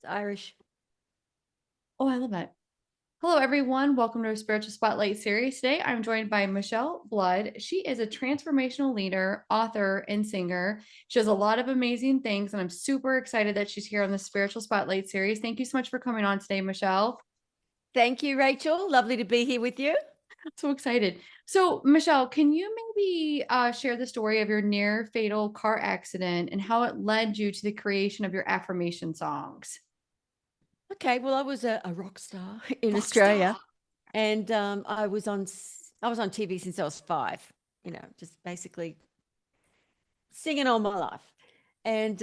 Irish. Oh, I love that. Hello, everyone. Welcome to our Spiritual Spotlight series. Today, I'm joined by Michele Blood. She is a transformational leader, author, and singer. She does a lot of amazing things, and I'm super excited that she's here on the Spiritual Spotlight series. Thank you so much for coming on today, Michele. Thank you, Rachel. Lovely to be here with you. So excited. So, Michele, can you maybe share the story of your near fatal car accident and how it led you to the creation of your affirmation songs? Okay, well, I was a rock star in Rockstar. Australia, and I was on TV since I was 5. Just basically singing all my life, and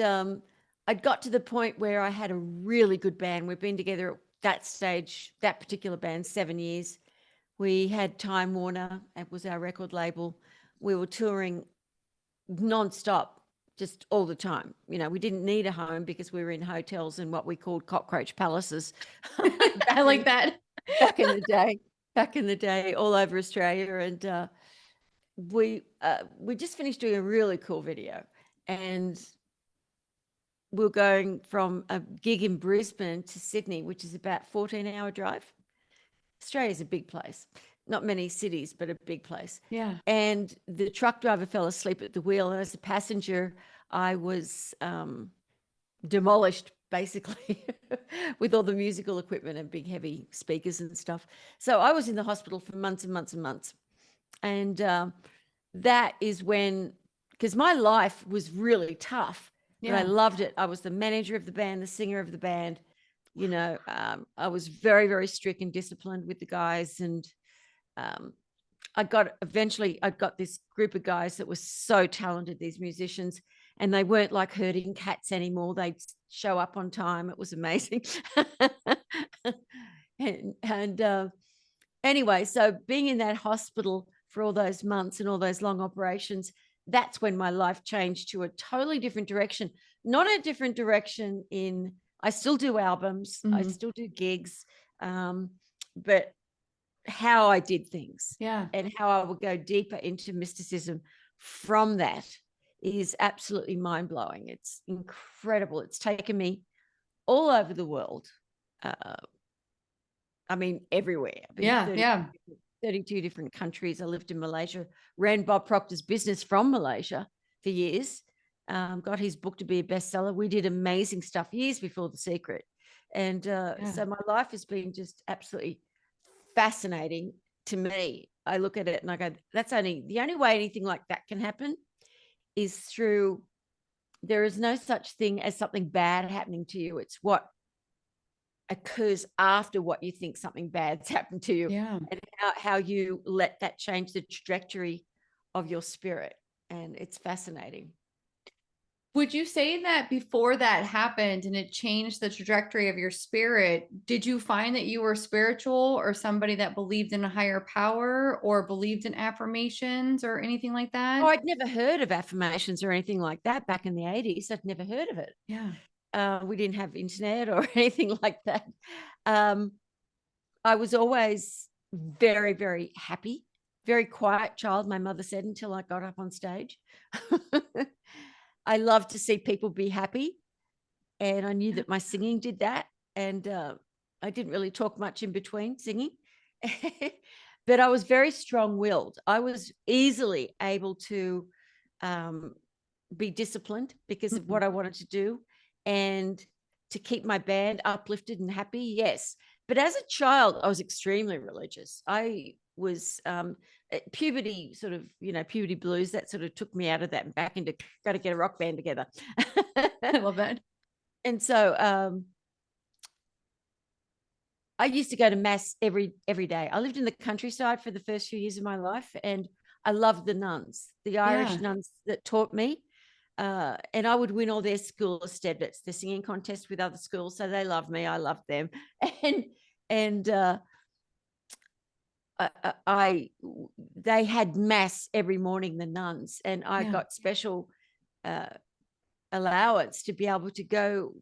I got to the point where I had a really good band. We've been together at that stage, that particular band, 7 years. We had Time Warner; it was our record label. We were touring nonstop, just all the time. We didn't need a home because we were in hotels and what we called cockroach palaces I back in like that. back in the day, all over Australia. And we just finished doing a really cool video, and we we're going from a gig in Brisbane to Sydney, which is about 14-hour drive. Australia's a big place, not many cities, but a big place. Yeah. And the truck driver fell asleep at the wheel, and as a passenger, I was demolished basically with all the musical equipment and big heavy speakers and stuff. So I was in the hospital for months and months and months. And that is when, because my life was really tough, but I Yeah. loved it. I was the manager of the band, the singer of the band. I was very, very strict and disciplined with the guys. And um, I got this group of guys that were so talented, these musicians, and they weren't like herding cats anymore. They'd show up on time. It was amazing. and anyway, so being in that hospital for all those months and all those long operations, that's when my life changed to a totally different direction. Not a different direction I still do albums, I Mhm. still do gigs, but how I did things Yeah. and how I would go deeper into mysticism from that is absolutely mind-blowing. It's incredible. It's taken me all over the world. Uh, everywhere. I've been Yeah. Yeah. 32 different countries. I lived in Malaysia, ran Bob Proctor's business from Malaysia for years, got his book to be a bestseller. We did amazing stuff years before The Secret. And Yeah. so my life has been just absolutely fascinating to me. I look at it and I go, the only way anything like that can happen is through, there is no such thing as something bad happening to you. It's what occurs after what you think something bad's happened to you, Yeah. and how you let that change the trajectory of your spirit. And it's fascinating. Would you say that before that happened and it changed the trajectory of your spirit, did you find that you were spiritual or somebody that believed in a higher power or believed in affirmations or anything like Oh, that? I'd never heard of affirmations or anything like that back in the 80s. I'd never heard of it. Yeah. We didn't have internet or anything like that. um, I was always very, very happy, very quiet child, my mother said, until I got up on stage. I love to see people be happy, and I knew that my singing did that. And I didn't really talk much in between singing, but I was very strong-willed. I was easily able to um, be disciplined because of Mhm. what I wanted to do, and to keep my band uplifted and happy. Yes. But as a child, I was extremely religious. I was puberty, sort of, puberty blues, that sort of took me out of that and back into got to get a rock band together. I love that. And so I used to go to mass every day. I lived in the countryside for the first few years of my life, and I loved the nuns, the Irish Yeah. nuns that taught me. And I would win all their school establishments, the singing contest with other schools. So they loved me. I loved them. And I they had mass every morning, the nuns, and I Yeah. got special uh, allowance to be able to go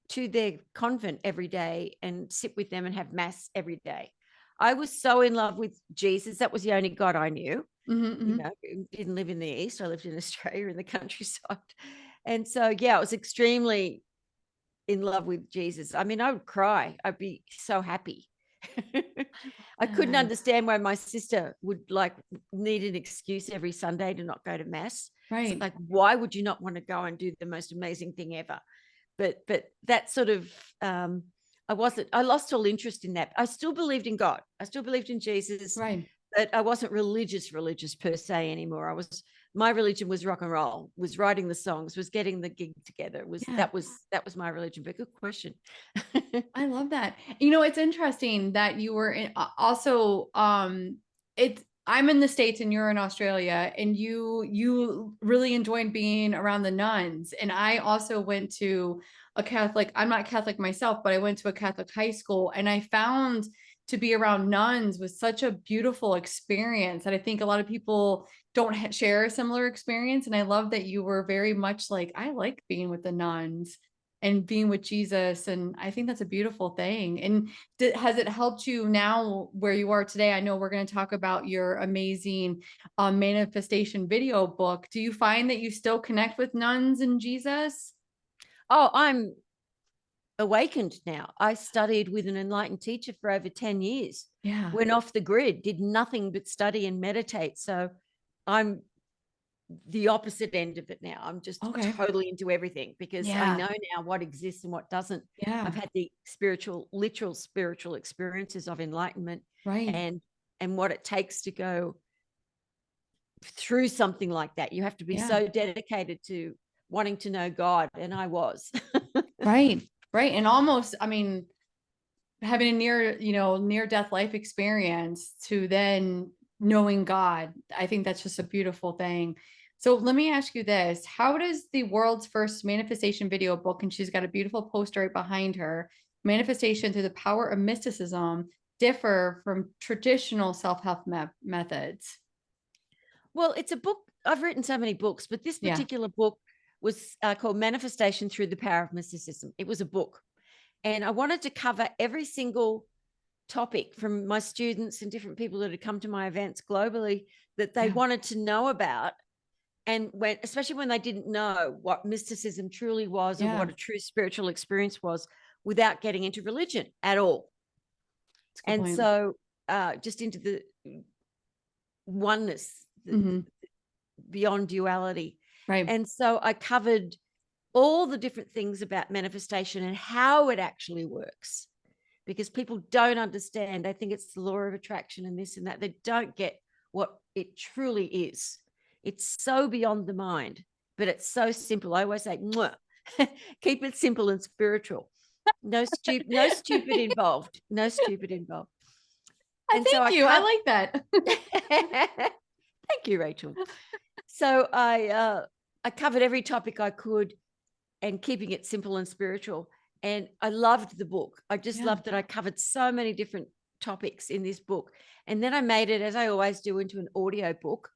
to their convent every day and sit with them and have mass every day. I was so in love with Jesus. That was the only God I knew. Hmm. Hmm. Didn't live in the East. I lived in Australia in the countryside. And so, yeah, it was extremely in love with Jesus. I mean, I would cry. I'd be so happy. I couldn't that. understand why my sister would like need an excuse every Sunday to not go to mass. It's Right. like, why would you not want to go and do the most amazing thing ever? But that sort of I lost all interest in that. I still believed in God. I still believed in Jesus, Right. but I wasn't religious per se anymore. My religion was rock and roll, was writing the songs, was getting the gig together. Yeah. That was my religion. But good question. I love that. You know, it's interesting that you were in also it's I'm in the States and you're in Australia, and you really enjoyed being around the nuns. And I also went to a Catholic, I'm not Catholic myself, but I went to a Catholic high school, and I found to be around nuns was such a beautiful experience that I think a lot of people don't share a similar experience. And I love that you were very much like, I like being with the nuns and being with Jesus. And I think that's a beautiful thing. And has it helped you now where you are today? I know we're going to talk about your amazing manifestation video book. Do you find that you still connect with nuns and Jesus? Oh, I'm awakened now. I studied with an enlightened teacher for over 10 years, Yeah. went off the grid, did nothing but study and meditate. So I'm the opposite end of it now. I'm just Okay. totally into everything because I Yeah. know now what exists and what doesn't. Yeah. I've had the literal spiritual experiences of enlightenment Right. and what it takes to go through something like that. You have to be Yeah. so dedicated to wanting to know God, and I was. Right. Right. And almost, I mean, having a near death life experience to then knowing God. I think that's just a beautiful thing. So let me ask you this. How does the world's first manifestation video book, and she's got a beautiful poster right behind her, Manifestation Through the Power of Mysticism, differ from traditional self-help methods? Well, it's a book. I've written so many books, but this Yeah. particular book was called Manifestation Through the Power of Mysticism. It was a book. And I wanted to cover every single topic from my students and different people that had come to my events globally that they Yeah. wanted to know about. And especially when they didn't know what mysticism truly was or Yeah. what a true spiritual experience was without getting into religion at all. That's a good And point. so just into the oneness, Mm-hmm. beyond duality. Right. And so I covered all the different things about manifestation and how it actually works, because people don't understand. They think it's the law of attraction and this and that. They don't get what it truly is. It's so beyond the mind, but it's so simple. I always say, keep it simple and spiritual. No stupid involved. No stupid involved. I And so thank I you. I covered. like that. Thank you, Rachel. So I covered every topic I could, and keeping it simple and spiritual. And I loved the book. I just Yeah. loved that I covered so many different topics in this book. And then I made it, as I always do, into an audio book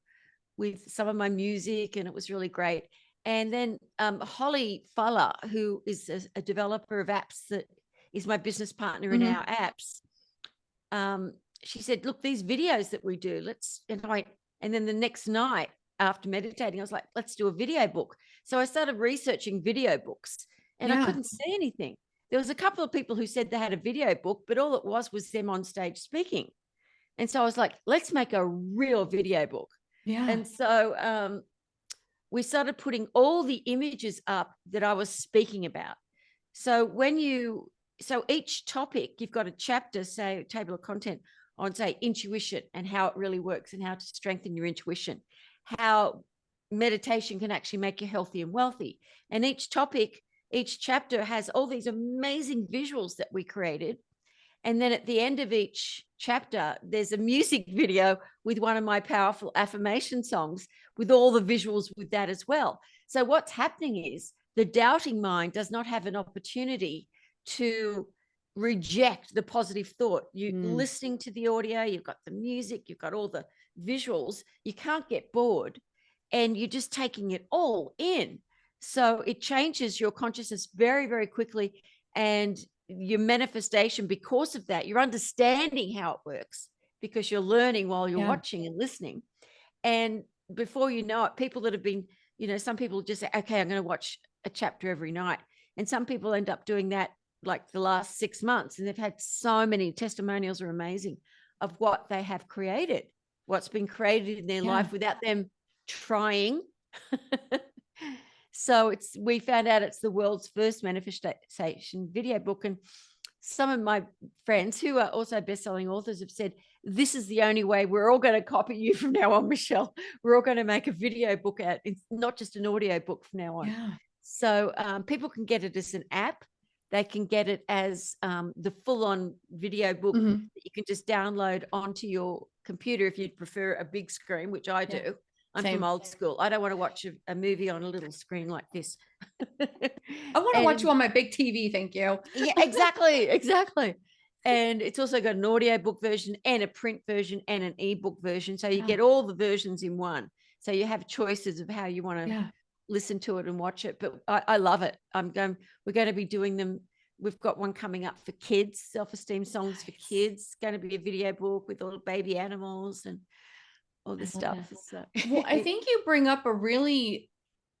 with some of my music, and it was really great. And then Holly Fuller, who is a developer of apps that is my business partner in Mm-hmm. our apps, she said, look, these videos that we do, and then the next night after meditating, I was like, let's do a video book. So I started researching video books, and I Yeah. couldn't see anything. There was a couple of people who said they had a video book, but all it was them on stage speaking. And so I was like, let's make a real video book. Yeah. And so we started putting all the images up that I was speaking about. So each topic, you've got a chapter, say table of content on, say, intuition and how it really works and how to strengthen your intuition, how meditation can actually make you healthy and wealthy. And each chapter has all these amazing visuals that we created. And then at the end of each chapter, there's a music video with one of my powerful affirmation songs with all the visuals with that as well. So what's happening is the doubting mind does not have an opportunity to reject the positive thought. You listening to the audio, you've got the music, you've got all the visuals, you can't get bored, and you're just taking it all in. So it changes your consciousness very, very quickly. And your manifestation, because of that, you're understanding how it works because you're learning while you're watching and listening. And before you know it, people that have been, some people just say, okay, I'm going to watch a chapter every night. And some people end up doing that like the last 6 months, and they've had so many testimonials are amazing of what they have created, what's been created in their life without them trying. So we found out it's the world's first manifestation video book. And some of my friends who are also best-selling authors have said, this is the only way we're all going to copy you from now on, Michelle. We're all going to make a video book out. It's not just an audio book from now on. Yeah. So people can get it as an app. They can get it as the full-on video book that you can just download onto your computer if you'd prefer a big screen, which I do. I'm from old school. I don't want to watch a movie on a little screen like this. I want to watch you on my big TV. Thank you. Yeah, exactly. And it's also got an audio book version and a print version and an ebook version. So you get all the versions in one. So you have choices of how you want to listen to it and watch it. But I love it. We're going to be doing them. We've got one coming up for kids, self-esteem songs for kids. It's going to be a video book with all the baby animals and all this stuff. So. Well, I think you bring up a really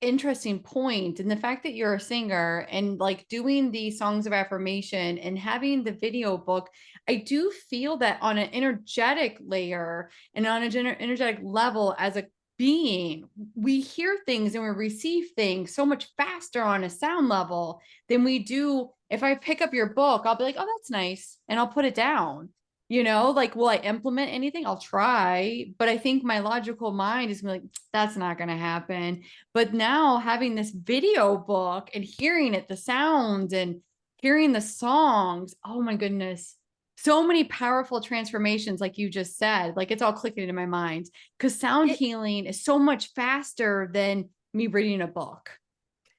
interesting point, and the fact that you're a singer and like doing the songs of affirmation and having the video book, I do feel that on an energetic layer and on an energetic level as a being, we hear things and we receive things so much faster on a sound level than we do. If I pick up your book, I'll be like, oh, that's nice, and I'll put it down. Like, will I implement anything? I'll try, but I think my logical mind is like, that's not going to happen. But now having this video book and hearing it, the sounds and hearing the songs, oh my goodness, so many powerful transformations. Like you just said, like it's all clicking in my mind because sound healing is so much faster than me reading a book.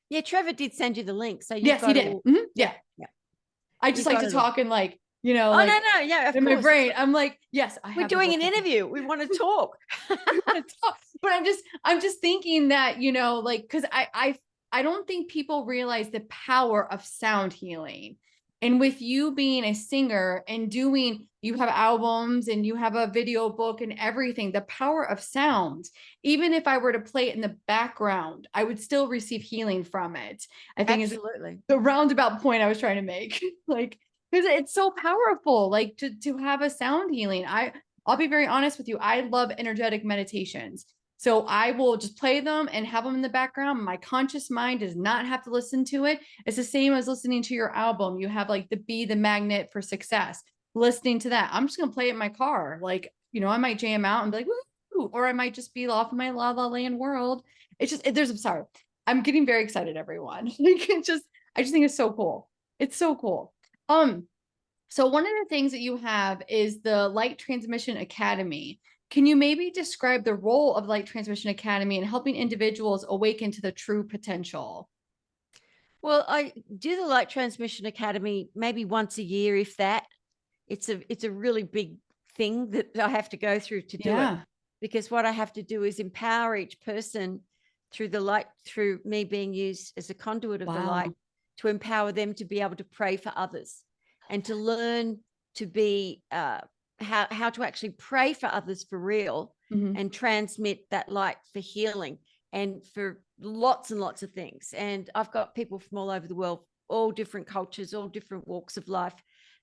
Yeah. Trevor did send you the link. So yes, he did. Yeah. I just like to talk and like, oh, like, no. Yeah. In my brain, I'm like, yes, we're doing an interview. We want to talk. But I'm just thinking that, like, cause I don't think people realize the power of sound healing. And with you being a singer and you have albums and you have a video book and everything, the power of sound, even if I were to play it in the background, I would still receive healing from it. I think absolutely the roundabout point I was trying to make, like, because it's so powerful, like to have a sound healing. I'll be very honest with you. I love energetic meditations. So I will just play them and have them in the background. My conscious mind does not have to listen to it. It's the same as listening to your album. You have like the magnet for success, listening to that. I'm just going to play it in my car. Like, I might jam out and be like, woo, or I might just be off in my La La Land world. It's just, sorry. I'm getting very excited, everyone. Like I just think it's so cool. It's so cool. So one of the things that you have is the Light Transmission Academy. Can you maybe describe the role of Light Transmission Academy in helping individuals awaken to the true potential? Well, I do the Light Transmission Academy maybe once a year, if that. It's a really big thing that I have to go through to do it, because what I have to do is empower each person through the light, through me being used as a conduit of the light, to empower them to be able to pray for others and to learn to be how to actually pray for others for real and transmit that light for healing and for lots and lots of things. And I've got people from all over the world, all different cultures, all different walks of life,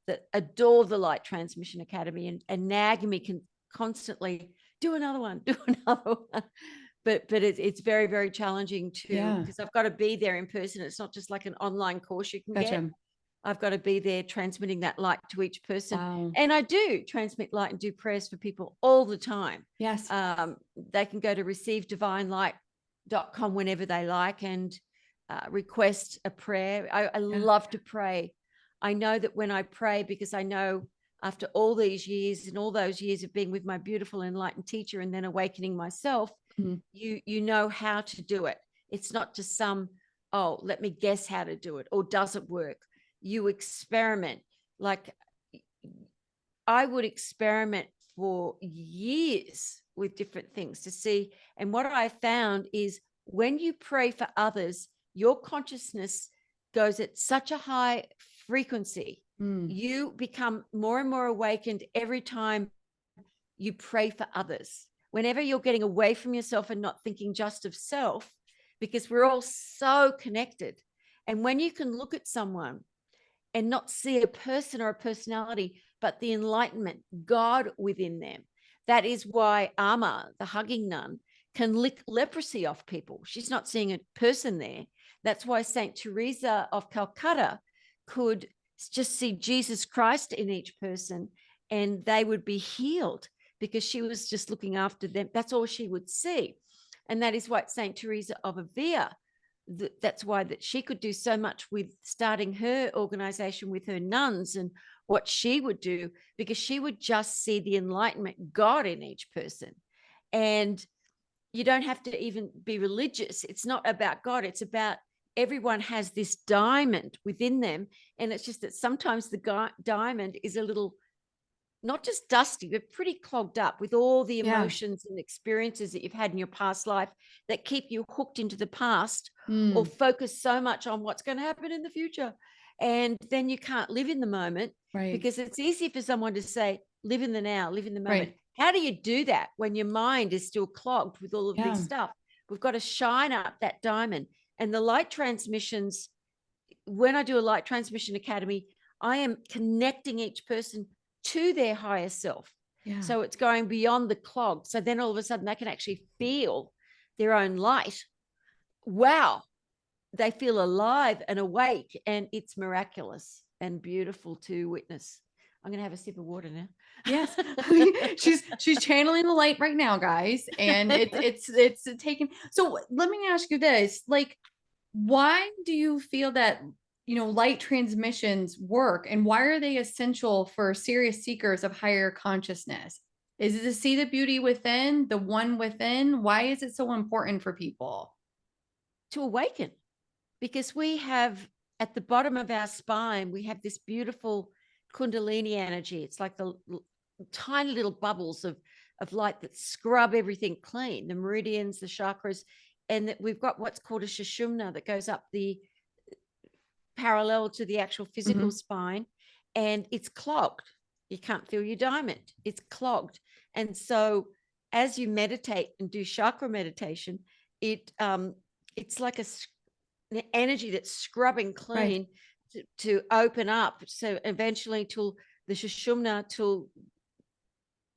that adore the Light Transmission Academy and nag me can constantly do another one. But it's very, very challenging because I've got to be there in person. It's not just like an online course you can get. I've got to be there transmitting that light to each person. Wow. And I do transmit light and do prayers for people all the time. Yes. They can go to receivedivine.com whenever they like and request a prayer. I love to pray. I know that when I pray, because I know after all these years and all those years of being with my beautiful enlightened teacher and then awakening myself, you know how to do it. It's not just let me guess how to do it, or does it work? You experiment. Like I would experiment for years with different things to see. And what I found is when you pray for others, your consciousness goes at such a high frequency. You become more and more awakened every time you pray for others. Whenever you're getting away from yourself and not thinking just of self, because we're all so connected. And when you can look at someone and not see a person or a personality, but the enlightenment, God within them, that is why Amma, the hugging nun, can lick leprosy off people. She's not seeing a person there. That's why Saint Teresa of Calcutta could just see Jesus Christ in each person and they would be healed because she was just looking after them. That's all she would see. And that is what Saint Teresa of Avila, that's why that she could do so much with starting her organization with her nuns and what she would do, because she would just see the enlightenment God in each person. And you don't have to even be religious. It's not about God. It's about everyone has this diamond within them. And it's just that sometimes the diamond is a little, not just dusty, but pretty clogged up with all the emotions and experiences that you've had in your past life that keep you hooked into the past or focus so much on what's going to happen in the future. And then you can't live in the moment, because it's easy for someone to say, live in the now, live in the moment. How do you do that when your mind is still clogged with all of this stuff? We've got to shine up that diamond. And the light transmissions, when I do a light transmission academy, I am connecting each person to their higher self. So it's going beyond the clog. So then all of a sudden they can actually feel their own light. Wow. They feel alive and awake, and it's miraculous and beautiful to witness. I'm going to have a sip of water now. Yes. she's channeling the light right now, guys. And it's taken. So let me ask you this, like, why do you feel that, light transmissions work, and why are they essential for serious seekers of higher consciousness? Is it to see the beauty within, the one within? Why is it so important for people? To awaken, because we have at the bottom of our spine, we have this beautiful Kundalini energy. It's like the tiny little bubbles of light that scrub everything clean, the meridians, the chakras, and that we've got what's called a Sushumna that goes up the parallel to the actual physical spine, and it's clogged. You can't feel your diamond. It's clogged. And so as you meditate and do chakra meditation, it's like an energy that's scrubbing clean to open up. So eventually till the Sushumna, till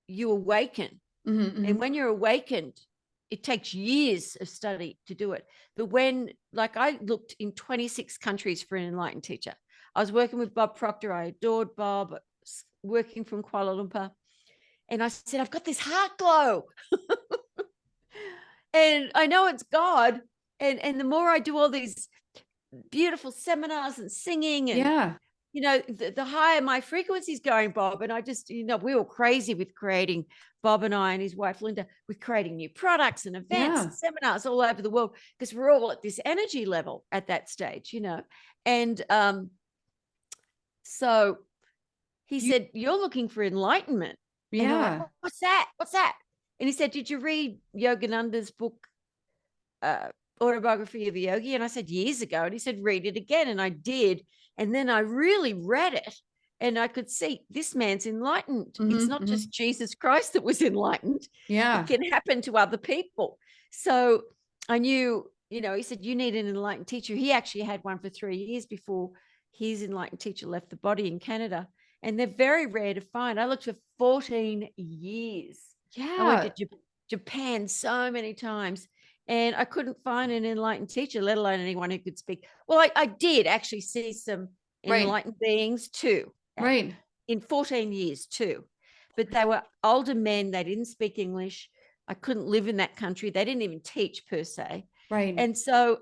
you awaken. And when you're awakened, it takes years of study to do it. But when, like, I looked in 26 countries for an enlightened teacher. I was working with Bob Proctor. I adored Bob, working from Kuala Lumpur. And I said, I've got this heart glow. And I know it's God. And the more I do all these beautiful seminars and singing and the higher my frequency is going, Bob. And I just, we were crazy with creating, Bob and I and his wife Linda, with creating new products and events and seminars all over the world, because we're all at this energy level at that stage, And so he said, you're looking for enlightenment. And I'm like, what's that? What's that? And he said, did you read Yogananda's book, Autobiography of a Yogi? And I said, years ago. And he said, read it again. And I did. And then I really read it, and I could see this man's enlightened. It's not just Jesus Christ that was enlightened. It can happen to other people. So I knew, he said, you need an enlightened teacher. He actually had one for 3 years before his enlightened teacher left the body in Canada. And they're very rare to find. I looked for 14 years. I went to Japan so many times, and I couldn't find an enlightened teacher, let alone anyone who could speak. Well, I did actually see some enlightened beings too. In 14 years too. But they were older men. They didn't speak English. I couldn't live in that country. They didn't even teach per se. And so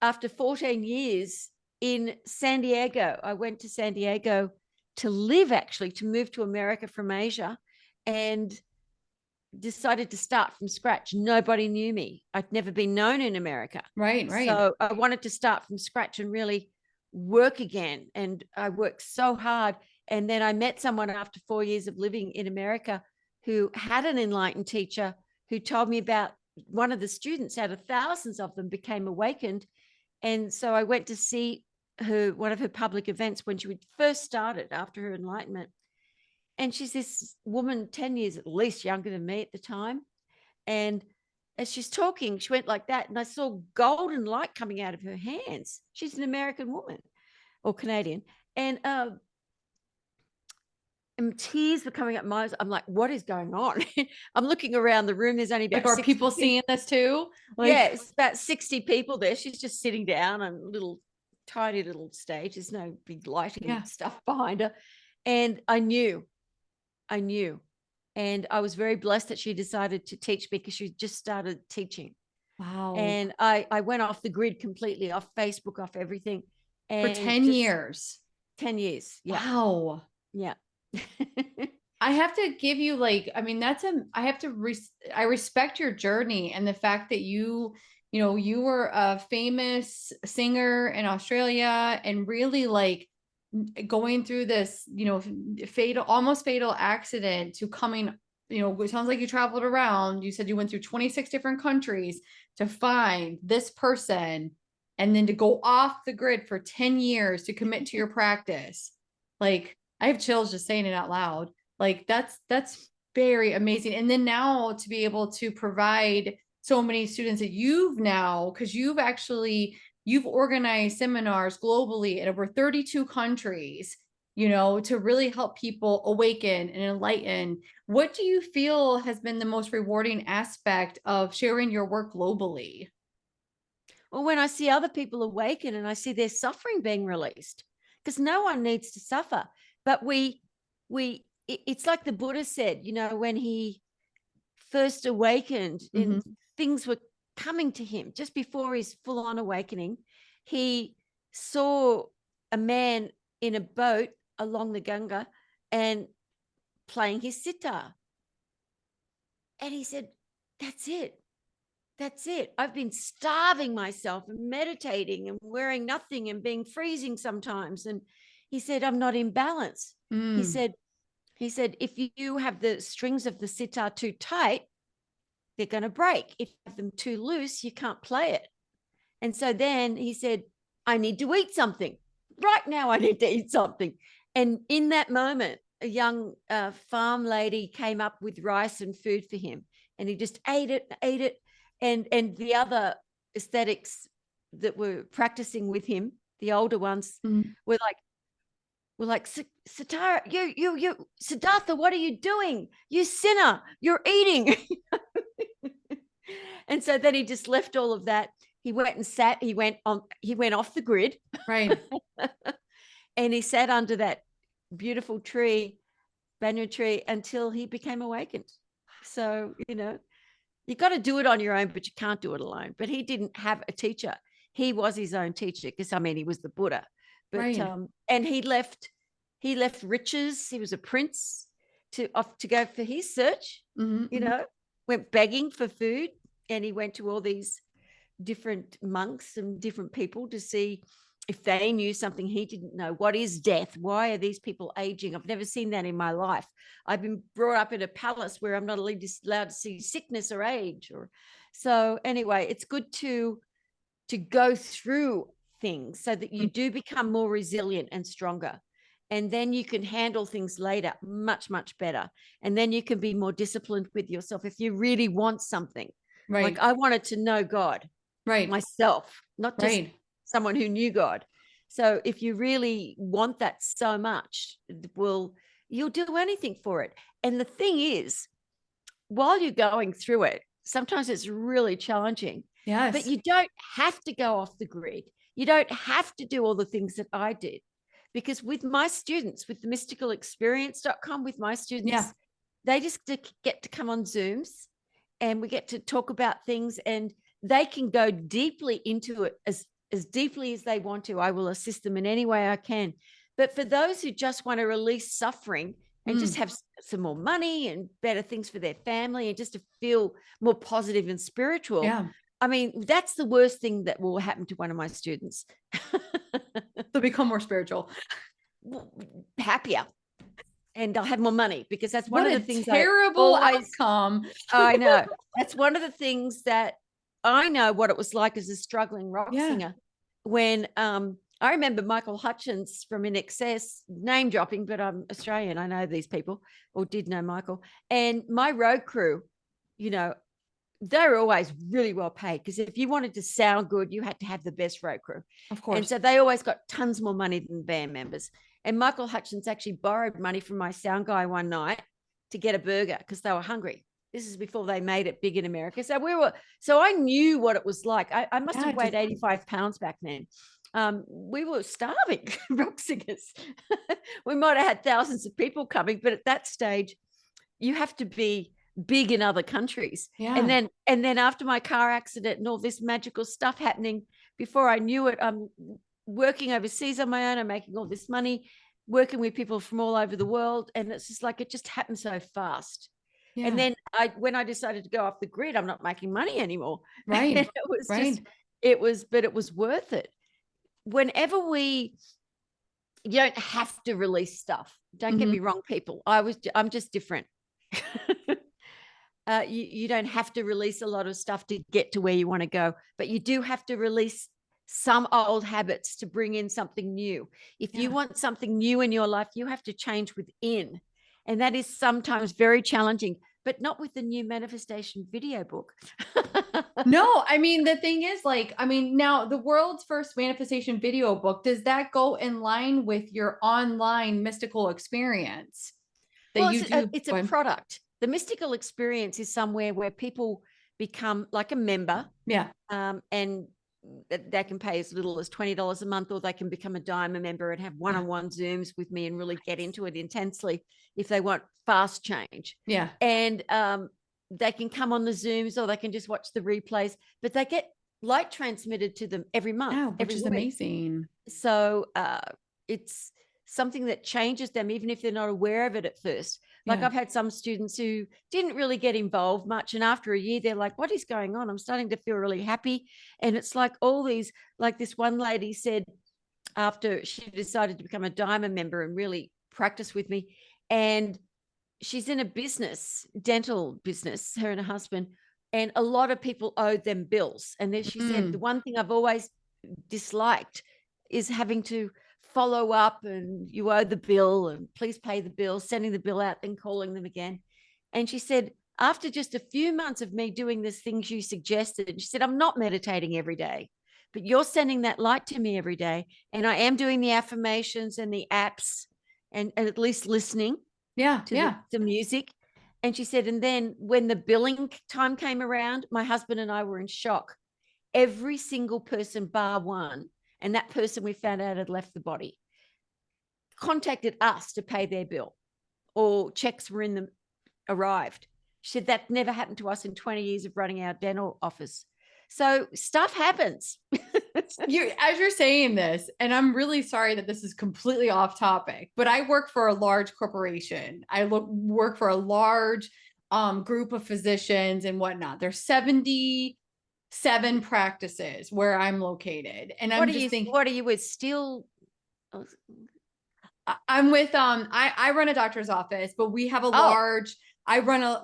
after 14 years in San Diego, I went to San Diego to live, actually, to move to America from Asia, and decided to start from scratch. Nobody knew me. I'd never been known in America. So I wanted to start from scratch and really work again. And I worked so hard. And then I met someone after 4 years of living in America who had an enlightened teacher who told me about one of the students out of thousands of them became awakened. And so I went to see her, one of her public events when she first started after her enlightenment. And she's this woman, 10 years at least younger than me at the time. And as she's talking, she went like that, and I saw golden light coming out of her hands. She's an American woman or Canadian, and tears were coming up my eyes. I'm like, what is going on? I'm looking around the room. There's only Like, about are 60 people people. seeing this too? Like, Yeah, it's about 60 people there. She's just sitting down on a little tiny little stage. There's no big lighting stuff behind her. And I knew. And I was very blessed that she decided to teach me, because she just started teaching. wow. And I went off the grid completely, off Facebook, off everything. For And 10 years. 10 years. Yeah. Wow. Yeah. I have to give you, like, I mean, I respect your journey, and the fact that you were a famous singer in Australia, and really like going through this, almost fatal accident, to coming, it sounds like you traveled around. You said you went through 26 different countries to find this person, and then to go off the grid for 10 years to commit to your practice. Like, I have chills just saying it out loud. Like, that's very amazing. And then now to be able to provide so many students that because you've organized seminars globally in over 32 countries, to really help people awaken and enlighten. What do you feel has been the most rewarding aspect of sharing your work globally? Well, when I see other people awaken and I see their suffering being released, because no one needs to suffer, but it's like the Buddha said, when he first awakened and things were coming to him just before his full-on awakening, he saw a man in a boat along the Ganga and playing his sitar. And he said, that's it. That's it. I've been starving myself and meditating and wearing nothing and being freezing sometimes. And he said, I'm not in balance. He said, if you have the strings of the sitar too tight, they're going to break. If you have them too loose, you can't play it. And so then he said, I need to eat something. Right now, I need to eat something. And in that moment, a young farm lady came up with rice and food for him. And he just ate it. And the other aesthetics that were practicing with him, the older ones, were like, Siddhartha, Siddhartha, what are you doing? You sinner, you're eating. And so then he just left all of that. He went and sat, he went off the grid. Right. And he sat under that beautiful tree, banyan tree, until he became awakened. So, you got to do it on your own, but you can't do it alone. But he didn't have a teacher. He was his own teacher, because he was the Buddha. But right. And he left riches. He was a prince to go for his search. Went begging for food, and he went to all these different monks and different people to see if they knew something he didn't know. What is death? Why are these people aging? I've never seen that in my life. I've been brought up in a palace where I'm not allowed to see sickness or age. So anyway, it's good to go through things so that you do become more resilient and stronger. And then you can handle things later much, much better. And then you can be more disciplined with yourself if you really want something. Right. Like I wanted to know God myself, not just someone who knew God. So if you really want that so much, you'll do anything for it. And the thing is, while you're going through it, sometimes it's really challenging. Yes. But you don't have to go off the grid. You don't have to do all the things that I did. Because with my students, with the mysticalexperience.com, with my students, they just get to come on Zooms, and we get to talk about things, and they can go deeply into it as deeply as they want to. I will assist them in any way I can. But for those who just want to release suffering and just have some more money and better things for their family, and just to feel more positive and spiritual. Yeah. I mean, that's the worst thing that will happen to one of my students. They'll become more spiritual. Happier. And I'll have more money, because that's one of the things. Terrible outcome. I know. That's one of the things that I know what it was like as a struggling rock singer. When I remember Michael Hutchins from In Excess, name dropping, but I'm Australian. I know these people, or did know Michael. And my road crew, they were always really well paid, because if you wanted to sound good, you had to have the best road crew. Of course. And so they always got tons more money than the band members. And Michael Hutchins actually borrowed money from my sound guy one night to get a burger because they were hungry. This is before they made it big in America. So I knew what it was like. I must have weighed 85 pounds back then. We were starving rock singers. We might have had thousands of people coming, but at that stage, you have to be big in other countries. Yeah. And then after my car accident and all this magical stuff happening, before I knew it, I'm working overseas on my own. I'm making all this money, working with people from all over the world. And it's just like, it just happened so fast. Yeah. And then when I decided to go off the grid, I'm not making money anymore. Right. And it was worth it. Whenever you don't have to release stuff. Don't get me wrong, people. I'm just different. You don't have to release a lot of stuff to get to where you want to go, but you do have to release some old habits to bring in something new. If you want something new in your life, you have to change within. And that is sometimes very challenging, but not with the new manifestation video book. No, I mean, the thing is, now the world's first manifestation video book, does that go in line with your online mystical experience that you do? It's a product. The mystical experience is somewhere where people become like a member. Yeah. And they can pay as little as $20 a month, or they can become a diamond member and have one-on-one Zooms with me and really get into it intensely if they want fast change. Yeah. And they can come on the Zooms, or they can just watch the replays, but they get light transmitted to them every month, which is amazing. So it's something that changes them, even if they're not aware of it at first. Like I've had some students who didn't really get involved much, and after a year, they're like, what is going on? I'm starting to feel really happy. And it's like all these, like this one lady said, after she decided to become a diamond member and really practice with me, and she's in a business, dental business, her and her husband, and a lot of people owed them bills. And then she said, the one thing I've always disliked is having to follow up, and you owe the bill and please pay the bill, sending the bill out and calling them again. And she said, after just a few months of me doing these things you suggested, she said, I'm not meditating every day, but you're sending that light to me every day. And I am doing the affirmations and the apps and at least listening to the music. And she said, and then when the billing time came around, my husband and I were in shock. Every single person bar one, and that person we found out had left the body, contacted us to pay their bill, or checks were in them, arrived. She said that never happened to us in 20 years of running our dental office. So stuff happens. As you're saying this, and I'm really sorry that this is completely off topic, but I work for a large corporation. I work for a large group of physicians and whatnot. There's 77 practices where I'm located. And I'm just thinking, what are you with? Still? I'm with, I run a doctor's office, but we have a large,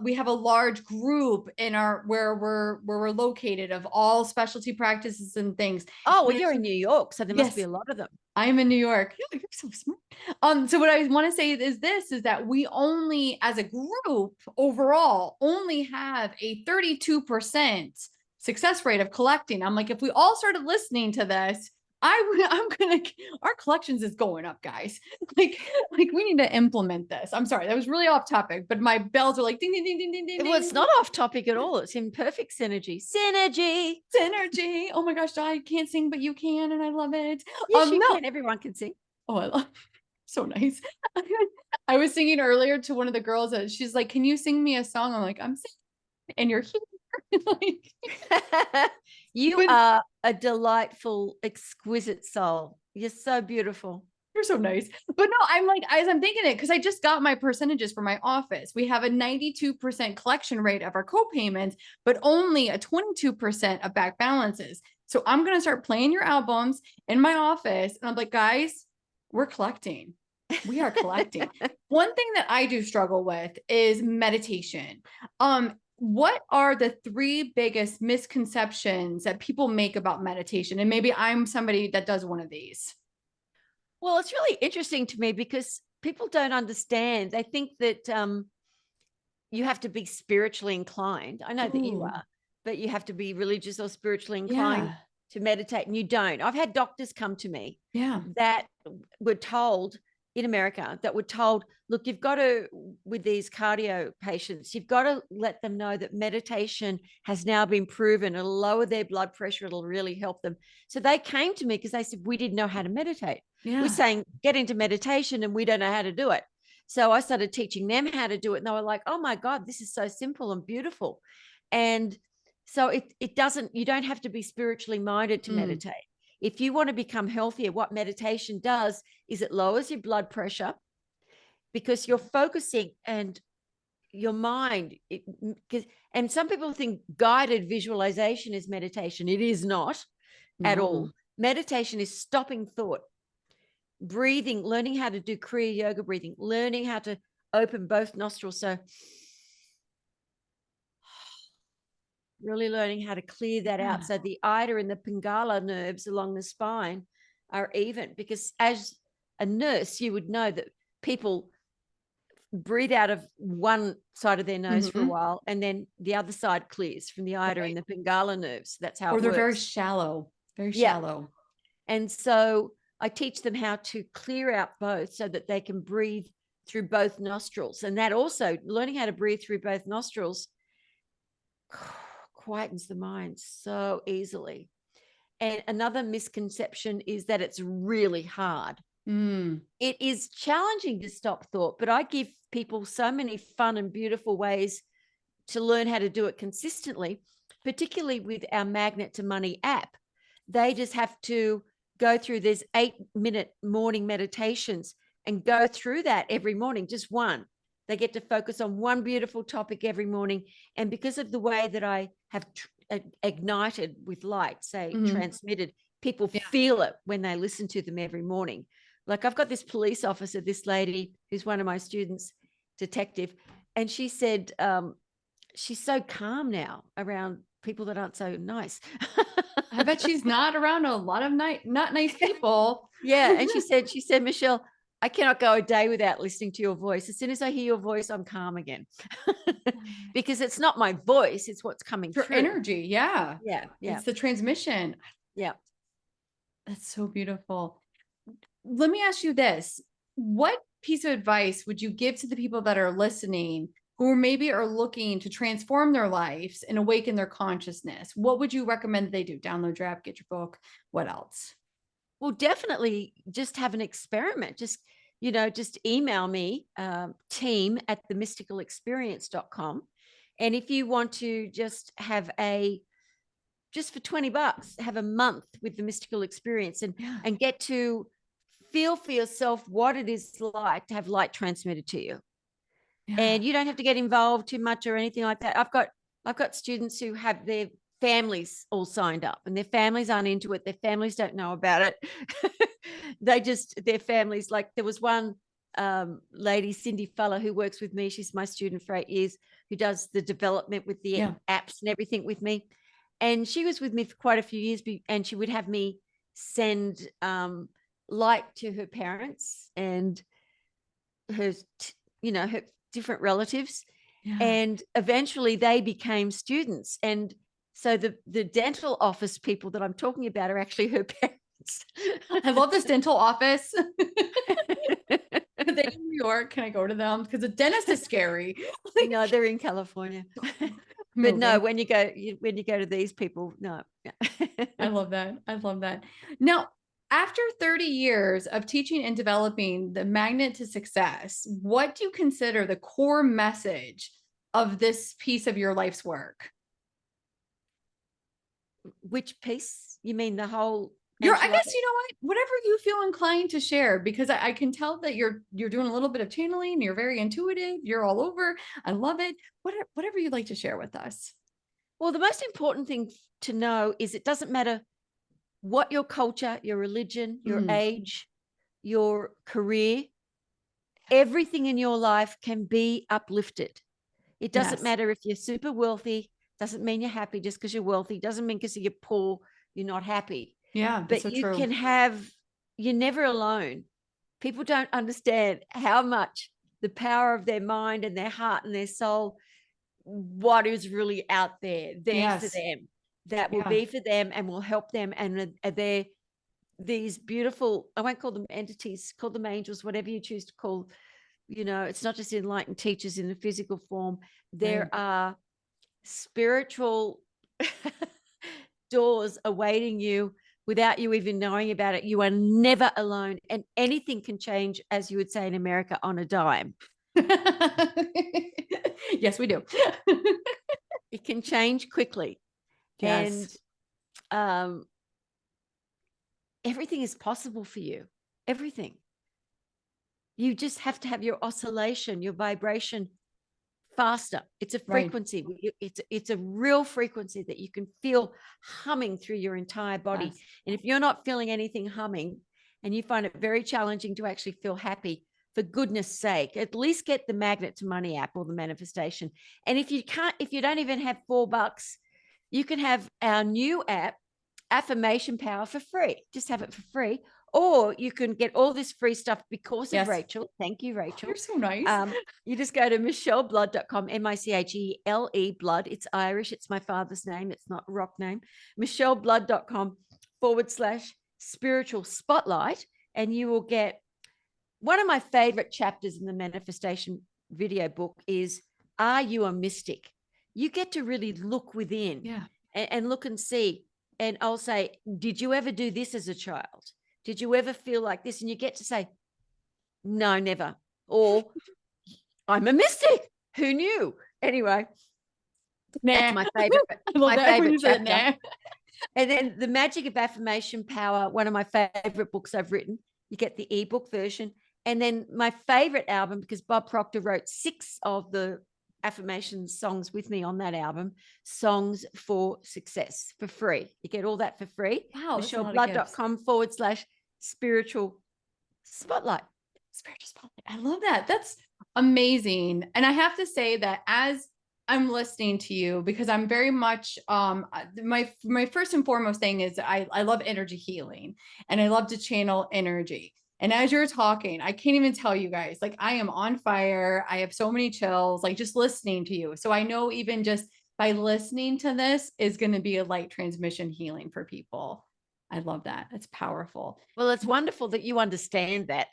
we have a large group in where we're located, of all specialty practices and things. Oh, well, you're in New York, so there must be a lot of them. I'm in New York. You're so smart. So what I want to say is that we only, as a group overall, only have a 32% success rate of collecting. I'm like, if we all started listening to this, our collections is going up, guys. Like we need to implement this. I'm sorry, that was really off topic, but my bells are like ding, ding, ding, ding, ding, ding. Well, it's not off topic at all. It's in perfect synergy. Synergy. Oh my gosh, I can't sing, but you can, and I love it. Yes, you can. Everyone can sing. Oh, I love so nice. I was singing earlier to one of the girls, and she's like, can you sing me a song? I'm like, I'm singing, and you're here. You are a delightful, exquisite soul. You're so beautiful. You're so nice. But no, I'm like, as I'm thinking it, because I just got my percentages for my office. We have a 92% collection rate of our co-payments, but only a 22% of back balances. So I'm going to start playing your albums in my office. And I'm like, guys, we're collecting. We are collecting. One thing that I do struggle with is meditation. What are the 3 biggest misconceptions that people make about meditation? And maybe I'm somebody that does one of these. Well, it's really interesting to me because people don't understand. They think that you have to be spiritually inclined. I know that you are. but you have to be religious or spiritually inclined to meditate, and you don't. I've had doctors come to me that were told in America, that were told, look, you've got to, with these cardio patients, you've got to let them know that meditation has now been proven. It'll lower their blood pressure. It'll really help them. So they came to me because they said, we didn't know how to meditate. We're saying, get into meditation, and we don't know how to do it. So I started teaching them how to do it. And they were like, oh my God, this is so simple and beautiful. And so it doesn't, you don't have to be spiritually minded to meditate. If you want to become healthier, what meditation does is it lowers your blood pressure, because you're focusing, and your mind, and some people think guided visualization is meditation. It is not at all. Meditation is stopping thought, breathing, learning how to do Kriya Yoga breathing, learning how to open both nostrils. So really learning how to clear that out. So the Ida and the Pingala nerves along the spine are even, because as a nurse, you would know that people breathe out of one side of their nose for a while, and then the other side clears from the Ida and the Pingala nerves. That's how it works. Or they're very shallow, shallow. And so I teach them how to clear out both so that they can breathe through both nostrils. And that also, learning how to breathe through both nostrils quietens the mind so easily. And another misconception is that it's really hard. It is challenging to stop thought, but I give people so many fun and beautiful ways to learn how to do it consistently, particularly with our Magnet to Money app. They just have to go through these 8-minute morning meditations and go through that every morning, just one. They get to focus on one beautiful topic every morning. And because of the way that I have ignited with light, say transmitted, people feel it when they listen to them every morning. Like I've got this police officer, this lady who's one of my students, detective, and she said she's so calm now around people that aren't so nice. I bet she's not around a lot of not nice people. Yeah. And she said, Michelle, I cannot go a day without listening to your voice. As soon as I hear your voice, I'm calm again. Because it's not my voice, it's what's coming through. Energy. Yeah. It's the transmission. Yeah. That's so beautiful. Let me ask you this. What piece of advice would you give to the people that are listening who maybe are looking to transform their lives and awaken their consciousness? What would you recommend they do? Download your app, get your book. What else? Well, definitely just have an experiment. Just email me, team@themysticalexperience.com. And if you want to just have just for $20, have a month with the Mystical Experience and get to feel for yourself what it is like to have light transmitted to you. And you don't have to get involved too much or anything like that. I've got students who have their families all signed up, and their families aren't into it. Their families don't know about it. Their families, like there was one lady, Cindy Fuller, who works with me. She's my student for 8 years, who does the development with the apps and everything with me. And she was with me for quite a few years, and she would have me send light to her parents and her different relatives. And eventually they became students. And so the dental office people that I'm talking about are actually her parents. I love this dental office. They're in New York. Can I go to them? Because the dentist is scary. No, they're in California. But no, when you go to these people, no. I love that. I love that. Now, after 30 years of teaching and developing the Magnet to Success, what do you consider the core message of this piece of your life's work? Which piece? You mean the whole? I guess, you know what, whatever you feel inclined to share, because I can tell that you're doing a little bit of channeling. You're very intuitive. You're all over. I love it. Whatever you'd like to share with us. Well, the most important thing to know is it doesn't matter what your culture, your religion, your age, your career, everything in your life can be uplifted. It doesn't matter if you're super wealthy. Doesn't mean you're happy just because you're wealthy. Doesn't mean because you're poor, you're not happy. Yeah, but so you true. you're never alone. People don't understand how much the power of their mind and their heart and their soul what is really out there for Yes. them, that will Yeah. be for them and will help them. And they're these beautiful, I won't call them entities, call them angels, whatever you choose to call, it's not just enlightened teachers in the physical form. There Right. are spiritual doors awaiting you without you even knowing about it. You are never alone, and anything can change, as you would say in America, on a dime. Yes, we do. It can change quickly. Yes. And everything is possible for you. Everything. You just have to have your oscillation, your vibration faster. It's a Right. frequency. It's a real frequency that you can feel humming through your entire body. Yes. And if you're not feeling anything humming and you find it very challenging to actually feel happy, for goodness sake, at least get the Magnet to Money app or the manifestation. And if you don't even have $4, you can have our new app, Affirmation Power, for free. Just have it for free. Or you can get all this free stuff because Yes. of Rachel. Thank you, Rachel. You're so nice. You just go to micheleblood.com, Michele Blood. It's Irish. It's my father's name. It's not a rock name. micheleblood.com/spiritual spotlight. And you will get one of my favorite chapters in the manifestation video book is, Are You a Mystic? You get to really look within. Yeah. And look and see. And I'll say, did you ever do this as a child? Did you ever feel like this? And you get to say, no, never. Or I'm a mystic. Who knew? Anyway, that's my favorite. I love my that when favorite you said chapter. nah. And then The Magic of Affirmation Power, one of my favorite books I've written. You get the ebook version. And then my favorite album, because Bob Proctor wrote 6 of the affirmation songs with me on that album, Songs for Success, for free. You get all that for free. Wow. micheleblood.com/spiritual spotlight. Spiritual spotlight. I love that. That's amazing. And I have to say that as I'm listening to you, because I'm very much my first and foremost thing is I love energy healing and I love to channel energy. And as you're talking, I can't even tell you guys, like I am on fire. I have so many chills, like just listening to you. So I know even just by listening to this is going to be a light transmission healing for people. I love that. It's powerful. Well, it's wonderful that you understand that.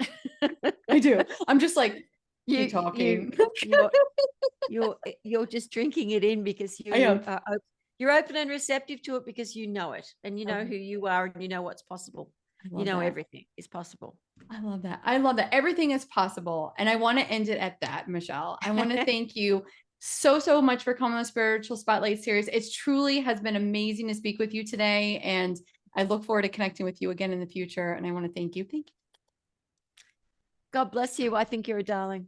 I do. I'm just like, keep talking. You're just drinking it in because you're open and receptive to it because you know it and you know who you are and you know what's possible. You know, everything is possible. I love that. I love that. Everything is possible. And I want to end it at that, Michele. I want to thank you so much for coming on the Spiritual Spotlight series. It truly has been amazing to speak with you today. And I look forward to connecting with you again in the future. And I want to thank you. Thank you. God bless you. I think you're a darling.